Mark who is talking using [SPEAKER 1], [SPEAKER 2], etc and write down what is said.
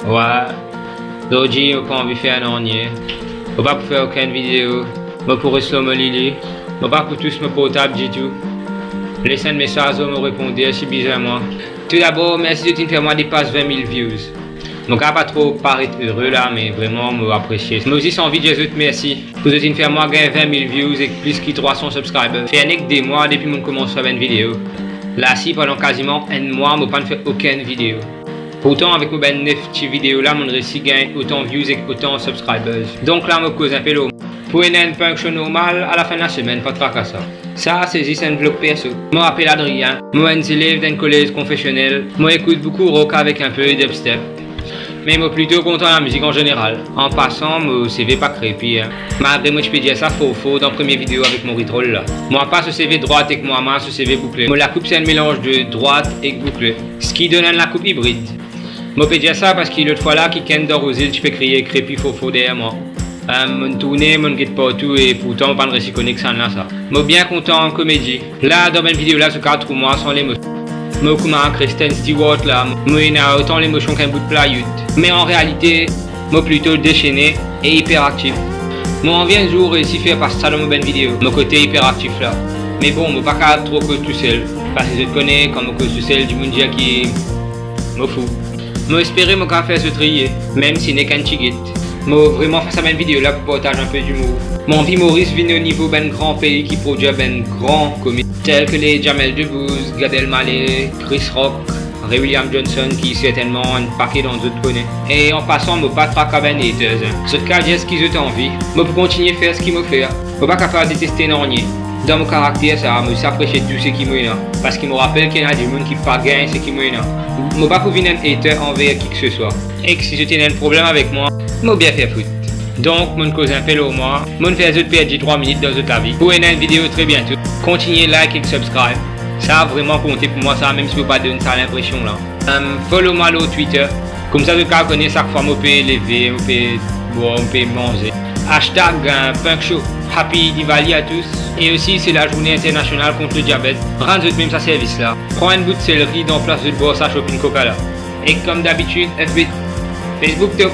[SPEAKER 1] Ouais. Aujourd'hui, on pas envie de faire un ornier. On va pas faire aucune vidéo. Je pourrais slow me lili. Je pas pour tous me portable du tout. Laissez un message me répondre si bizarrement. Tout d'abord, merci de faire moi dépasse 20 000 views. Donc, pas trop paraître heureux là, mais vraiment m'apprécier. Mais aussi, sans envie de Jésus, merci. Vous êtes faire moi gagner 20 000 views et plus que 300 subscribers. Fait un des mois depuis que je commence à faire une vidéo. Là, si pendant quasiment un mois, je n'ai pas fait aucune vidéo. Pourtant, avec mes 9 petites vidéos là, mon réussi gagne autant de views et autant de subscribers. Donc là, je cause un peu l'eau. Pour une punction normale, à la fin de la semaine, pas de tracas. Ça, c'est juste un vlog perso. Je m'appelle Adrien, je suis un élève d'un collège confessionnel. Je écoute beaucoup rock avec un peu de dubstep. Mais je suis plutôt content de la musique en général. En passant, mon CV pas crépi. Malgré moi, je peux dire ça faux dans la première vidéo avec mon ritroll là. Moi, pas ce CV droite avec moi, moi, ce CV bouclé. Moi, la coupe, c'est un mélange de droite et bouclé. Ce qui donne la coupe hybride. Je peux dire ça parce que l'autre fois là, qui ken dans aux îles, je peux crier crépi faux derrière moi. Mon tournée, mon guide partout et pourtant, pas de récit connexion là, ça. Je suis bien content en comédie. Là, dans une vidéo là, ce 4 mois sans l'émotion. Je suis comme Kristen Stewart là, je suis autant l'émotion qu'un bout de plywood. Mais en réalité, je suis plutôt déchaîné et hyperactif. Moi, on vient un jour réussir à faire passer ça dans ma vidéo, mon côté hyperactif là. Mais bon, je ne suis pas trop que tout seul. Parce que je te connais comme je suis tout seul du monde qui me fout. Je espère que je faire ce trier, même si ce n'est qu'un ticket. Je vraiment faire cette vidéo là pour partager un peu d'humour. Mon vie Maurice vient au niveau d'un grand pays qui produit un grand comique tels que les Jamel Debbouze, Gad Elmaleh, Chris Rock, Ray William Johnson qui certainement un paquet dans d'autres connaît. Et en passant, je ne pas traquer à ben haters. Ce cas, j'ai ce qu'ils ont envie. Je peux continuer à faire ce qu'ils me font. Je ne pas capable de détester n'ornier. Dans mon caractère, ça me s'apprécie tout ce qui me là. Parce qu'il me rappelle qu'il y a des gens qui ne pas gagnent ce qui me là. Je ne pas pour venir un hater envers qui que ce soit. Et que si je tiens un problème avec moi, je vais bien faire foutre. Donc, je cause un peu au moins. Je vais faire perdre 3 minutes dans votre vie. Pour une vidéo très bientôt. Continuez, like et subscribe. Ça a vraiment compté pour moi, ça, même si je ne peux pas donner ça l'impression là. Follow-moi sur Twitter. Comme ça, je peux connaître chaque fois que je peux lever, je peux boire, je peux manger. Hashtag Punk Show. Happy Diwali à tous. Et aussi, c'est la journée internationale contre le diabète. Rendez-vous même ce service là. Prends un bout de céleri dans place de boire ça shopping coca là. Et comme d'habitude, FB, Facebook top.